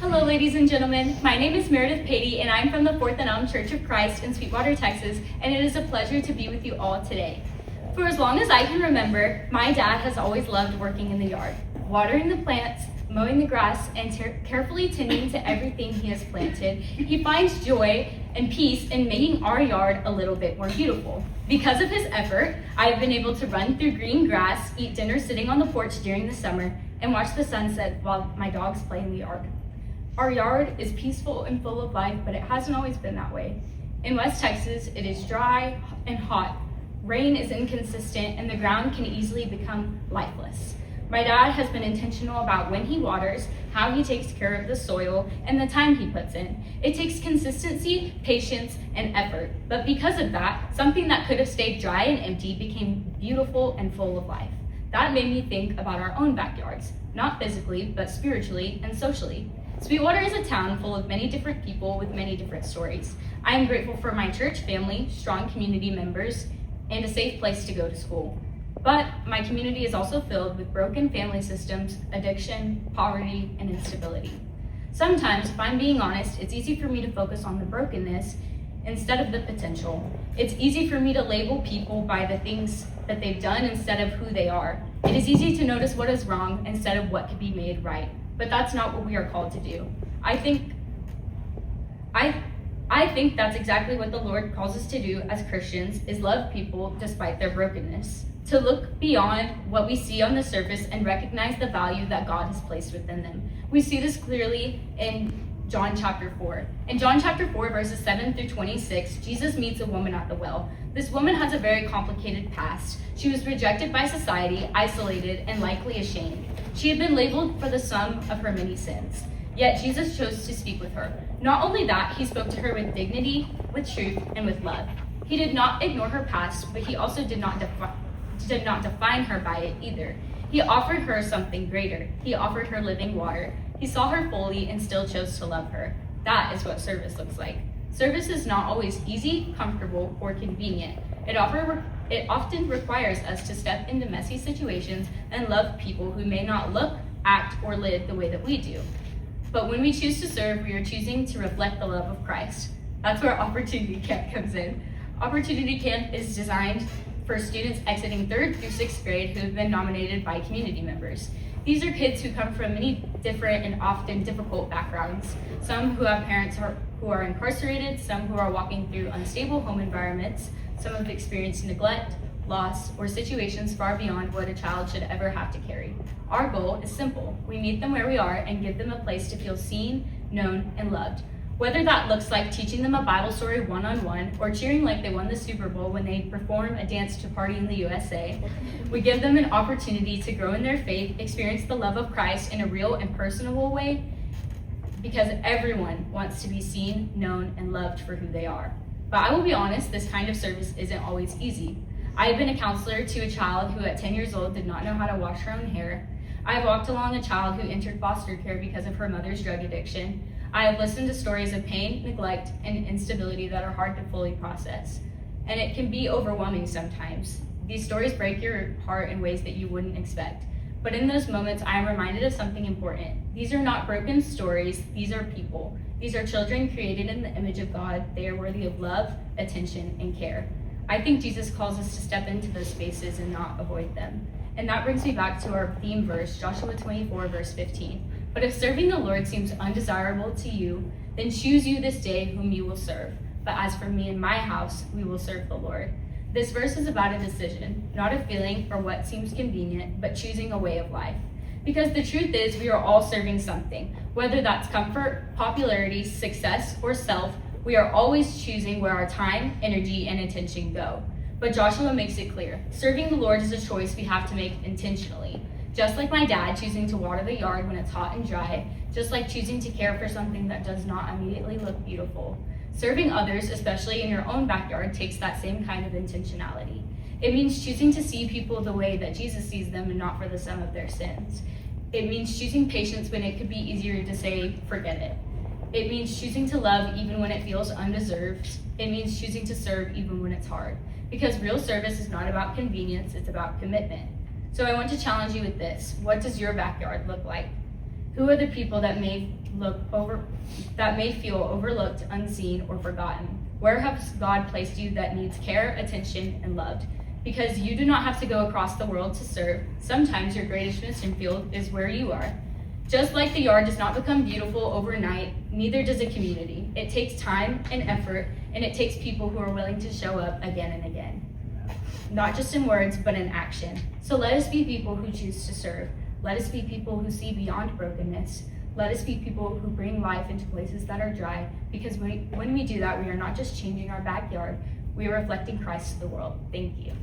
Hello, ladies and gentlemen. My name is Meredith Paty, and I'm from the Fourth and Elm Church of Christ in Sweetwater, Texas, and it is a pleasure to be with you all today. For as long as I can remember, my dad has always loved working in the yard, watering the plants, mowing the grass, and carefully tending to everything he has planted. He finds joy and peace in making our yard a little bit more beautiful. Because of his effort, I've been able to run through green grass, eat dinner sitting on the porch during the summer, and watch the sunset while my dogs play in the yard. Our yard is peaceful and full of life, but it hasn't always been that way. In West Texas, it is dry and hot. Rain is inconsistent, and the ground can easily become lifeless. My dad has been intentional about when he waters, how he takes care of the soil, and the time he puts in. It takes consistency, patience, and effort. But because of that, something that could have stayed dry and empty became beautiful and full of life. That made me think about our own backyards, not physically, but spiritually and socially. Sweetwater is a town full of many different people with many different stories. I am grateful for my church family, strong community members, and a safe place to go to school. But my community is also filled with broken family systems, addiction, poverty, and instability. Sometimes, if I'm being honest, it's easy for me to focus on the brokenness instead of the potential. It's easy for me to label people by the things that they've done instead of who they are. It is easy to notice what is wrong instead of what could be made right. But that's not what we are called to do. I think that's exactly what the Lord calls us to do as Christians, is love people despite their brokenness. To look beyond what we see on the surface and recognize the value that God has placed within them. We see this clearly in John chapter 4. In John chapter 4, verses 7 through 26, Jesus meets a woman at the well. This woman has a very complicated past. She was rejected by society, isolated, and likely ashamed. She had been labeled for the sum of her many sins. Yet Jesus chose to speak with her. Not only that, he spoke to her with dignity, with truth, and with love. He did not ignore her past, but he also did not define her by it either. He offered her something greater. He offered her living water. He saw her fully and still chose to love her. That is what service looks like. Service is not always easy, comfortable, or convenient. It often requires us to step into messy situations and love people who may not look, act, or live the way that we do. But when we choose to serve, we are choosing to reflect the love of Christ. That's where Opportunity Camp comes in. Opportunity Camp is designed for students exiting 3rd through 6th grade who have been nominated by community members. These are kids who come from many different and often difficult backgrounds. Some who have parents who are incarcerated, some who are walking through unstable home environments, some have experienced neglect, loss, or situations far beyond what a child should ever have to carry. Our goal is simple. We meet them where we are and give them a place to feel seen, known, and loved. Whether that looks like teaching them a Bible story one-on-one or cheering like they won the Super Bowl when they perform a dance to Party in the USA, we give them an opportunity to grow in their faith, experience the love of Christ in a real and personable way, because everyone wants to be seen, known, and loved for who they are. But I will be honest, this kind of service isn't always easy. I have been a counselor to a child who at 10 years old did not know how to wash her own hair. I have walked along a child who entered foster care because of her mother's drug addiction. I have listened to stories of pain, neglect, and instability that are hard to fully process. And it can be overwhelming sometimes. These stories break your heart in ways that you wouldn't expect. But in those moments, I am reminded of something important. These are not broken stories, these are people. These are children created in the image of God. They are worthy of love, attention, and care. I think Jesus calls us to step into those spaces and not avoid them. And that brings me back to our theme verse, Joshua 24, verse 15. But if serving the Lord seems undesirable to you, then choose you this day whom you will serve. But as for me and my house, we will serve the Lord. This verse is about a decision, not a feeling or what seems convenient, but choosing a way of life. Because the truth is, we are all serving something. Whether that's comfort, popularity, success, or self, we are always choosing where our time, energy, and attention go. But Joshua makes it clear. Serving the Lord is a choice we have to make intentionally. Just like my dad choosing to water the yard when it's hot and dry, just like choosing to care for something that does not immediately look beautiful. Serving others, especially in your own backyard, takes that same kind of intentionality. It means choosing to see people the way that Jesus sees them and not for the sum of their sins. It means choosing patience when it could be easier to say, forget it. It means choosing to love even when it feels undeserved. It means choosing to serve even when it's hard. Because real service is not about convenience, it's about commitment. So I want to challenge you with this. What does your backyard look like? Who are the people that may feel overlooked, unseen, or forgotten? Where has God placed you that needs care, attention, and loved? Because you do not have to go across the world to serve. Sometimes your greatest mission field is where you are. Just like the yard does not become beautiful overnight, neither does a community. It takes time and effort, and it takes people who are willing to show up again and again. Not just in words, but in action. So let us be people who choose to serve. Let us be people who see beyond brokenness. Let us be people who bring life into places that are dry, because when we do that, we are not just changing our backyard, we are reflecting Christ to the world. Thank you.